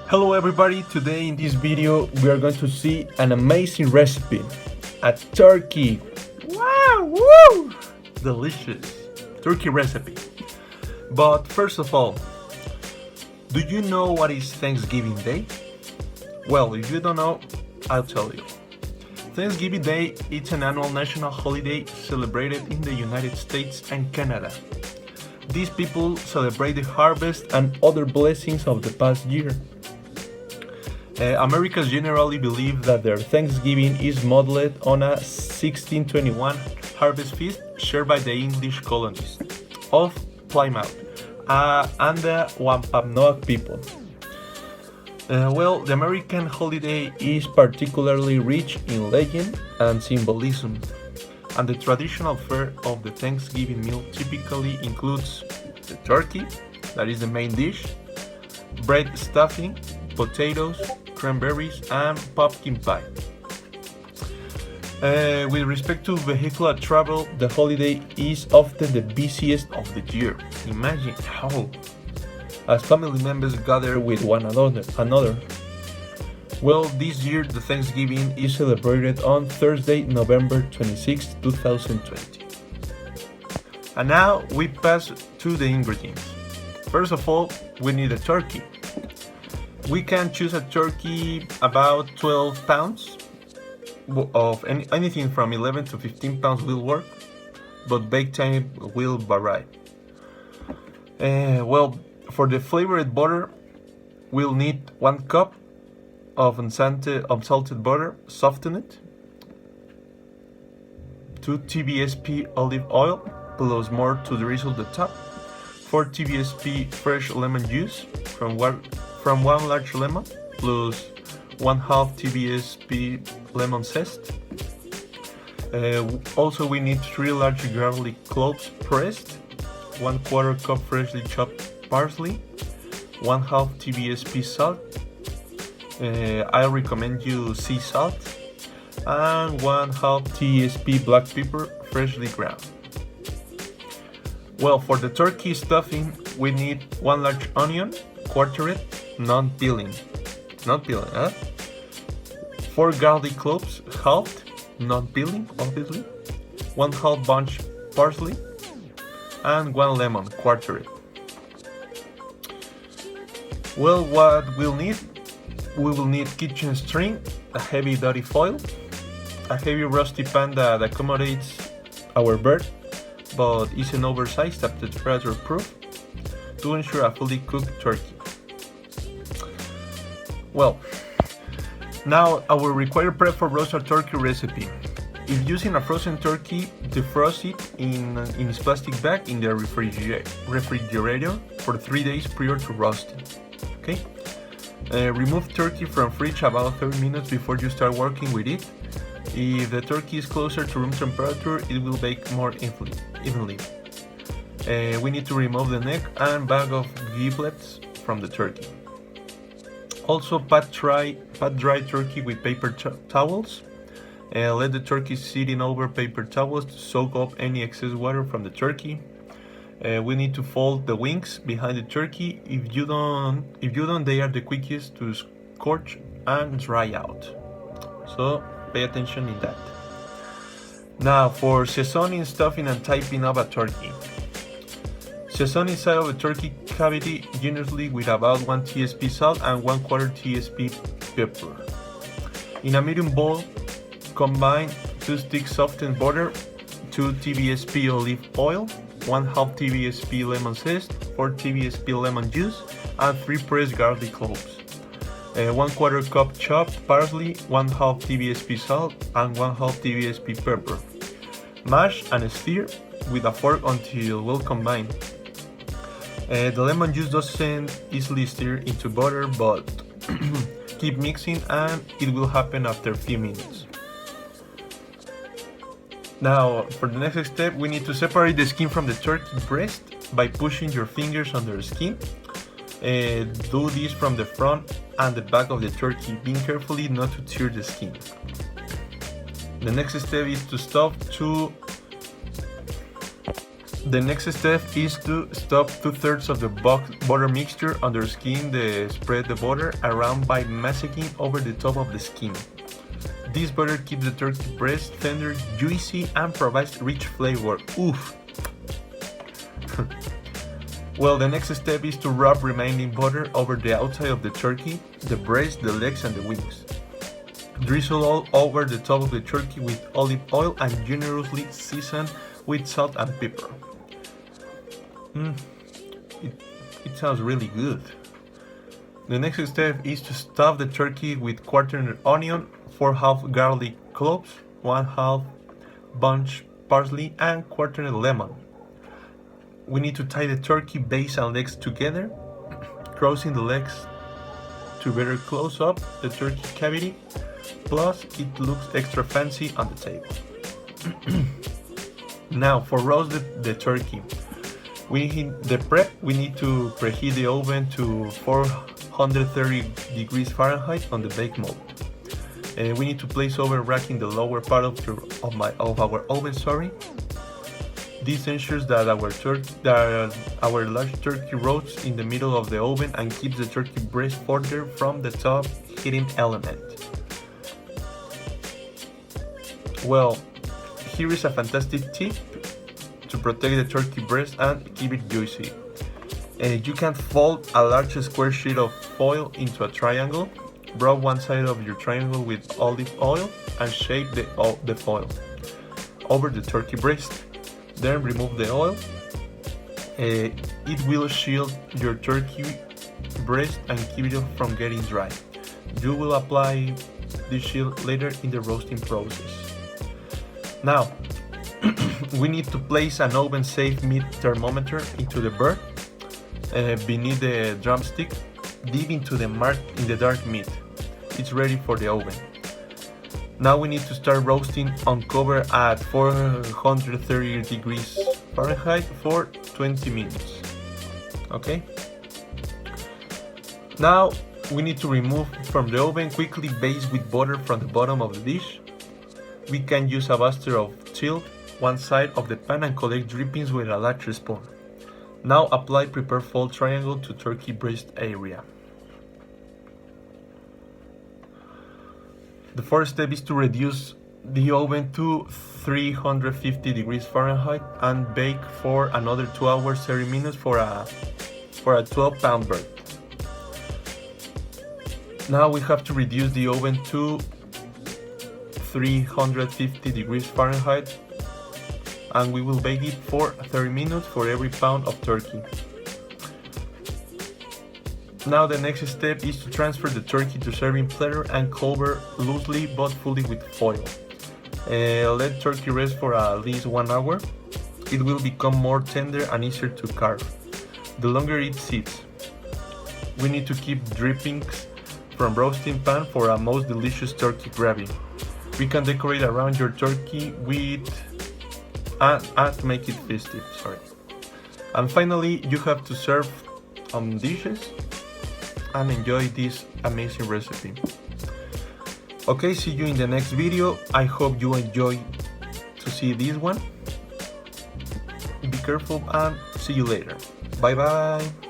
Hello everybody, today in this video we are going to see an amazing recipe, a turkey, wow, woo, delicious turkey recipe. But first of all, do you know what is Thanksgiving Day? Well, if you don't know, I'll tell you. Thanksgiving Day is an annual national holiday celebrated in the United States and Canada. These people celebrate the harvest and other blessings of the past year. Americans generally believe that their Thanksgiving is modeled on a 1621 harvest feast shared by the English colonists of Plymouth and the Wampanoag people. The American holiday is particularly rich in legend and symbolism, and the traditional fare of the Thanksgiving meal typically includes the turkey, that is the main dish, bread stuffing, potatoes, cranberries, and pumpkin pie. With respect to vehicular travel, the holiday is often the busiest of the year. Imagine how, as family members gather with one another. Well, this year the Thanksgiving is celebrated on Thursday, November 26, 2020. And now we pass to the ingredients. First of all, we need a turkey. We can choose a turkey about 12 pounds, of anything from 11 to 15 pounds will work, but bake time will vary. For the flavored butter, we'll need 1 cup of unsalted butter, softened, 2 TBSP olive oil, plus more to drizzle the top, 4 TBSP fresh lemon juice from 1 large lemon, plus 1/2 TBSP lemon zest. Also we need 3 large garlic cloves pressed, 1/4 cup freshly chopped parsley, 1/2 TBSP salt, I recommend you sea salt, and 1/2 TSP black pepper freshly ground. Well, for the turkey stuffing, we need 1 large onion, quartered, non-peeling, 4 garlic cloves, halved, non-peeling, obviously, 1/2 bunch parsley, and 1 lemon, quartered. Well, what we'll need? We will need kitchen string, a heavy duty foil, a heavy rusty pan that accommodates our bird, but isn't oversized up to temperature proof, to ensure a fully cooked turkey. Well, now our required prep for roasted turkey recipe. If using a frozen turkey, defrost it in its plastic bag in the refrigerator for 3 days prior to roasting. Okay. Remove turkey from fridge about 30 minutes before you start working with it. If the turkey is closer to room temperature, it will bake more evenly. We need to remove the neck and back of giblets from the turkey. Also, pat dry turkey with paper towels. Let the turkey sit in over paper towels to soak up any excess water from the turkey. We need to fold the wings behind the turkey. If you don't, they are the quickest to scorch and dry out. So pay attention in that. Now for seasoning, stuffing, and typing up a turkey. Season inside of the turkey cavity generously with about 1 TSP salt and 1/4 TSP pepper. In a medium bowl, combine 2 sticks softened butter, 2 TBSP olive oil, 1/2 TBSP lemon zest, 4 TBSP lemon juice, and 3 pressed garlic cloves. 1/4 cup chopped parsley, 1/2 TBSP salt, and 1/2 TBSP pepper. Mash and stir with a fork until well combined. The lemon juice doesn't easily stir into butter, but keep mixing and it will happen after a few minutes. Now, for the next step, we need to separate the skin from the turkey breast by pushing your fingers under the skin. Do this from the front and the back of the turkey, being carefully not to tear the skin. The next step is to stuff The next step is to stop 2/3 of the butter mixture under skin. Spread the butter around by massaging over the top of the skin. This butter keeps the turkey breast tender, juicy, and provides rich flavor. Oof! Well, the next step is to rub remaining butter over the outside of the turkey, the breast, the legs, and the wings. Drizzle all over the top of the turkey with olive oil and generously season with salt and pepper. It sounds really good. The next step is to stuff the turkey with quartered onion, 4 half garlic cloves, 1 half bunch parsley, and quartered lemon. We need to tie the turkey base and legs together, crossing the legs to better close up the turkey cavity. Plus, it looks extra fancy on the table. Now, for roast the turkey, we need to preheat the oven to 430 degrees Fahrenheit on the bake mode. We need to place oven rack in the lower part of our oven. This ensures that our large turkey roasts in the middle of the oven and keeps the turkey breast further from the top heating element. Well, here is a fantastic tip to protect the turkey breast and keep it juicy. You can fold a large square sheet of foil into a triangle. Rub one side of your triangle with olive oil and shape the foil over the turkey breast. Then remove the oil. It will shield your turkey breast and keep it from getting dry. You will apply the shield later in the roasting process. Now, we need to place an oven-safe meat thermometer into the bird beneath the drumstick, deep into the mark in the dark meat. It's ready for the oven. Now we need to start roasting on cover at 430 degrees Fahrenheit for 20 minutes. Okay? Now we need to remove from the oven, quickly baste with butter from the bottom of the dish. We can use a buster of tilt one side of the pan and collect drippings with a large spoon. Now apply prepared fold triangle to turkey breast area. The first step is to reduce the oven to 350 degrees Fahrenheit and bake for another 2 hours 30 minutes for a 12-pound bird. Now we have to reduce the oven to 350 degrees Fahrenheit and we will bake it for 30 minutes for every pound of turkey. Now the next step is to transfer the turkey to serving platter and cover loosely but fully with foil. Let turkey rest for at least 1 hour. It will become more tender and easier to carve the longer it sits. We need to keep drippings from roasting pan for a most delicious turkey gravy. We can decorate around your turkey with and make it festive. And finally, you have to serve dishes and enjoy this amazing recipe. Okay, see you in the next video. I hope you enjoy to see this one. Be careful and see you later. Bye bye.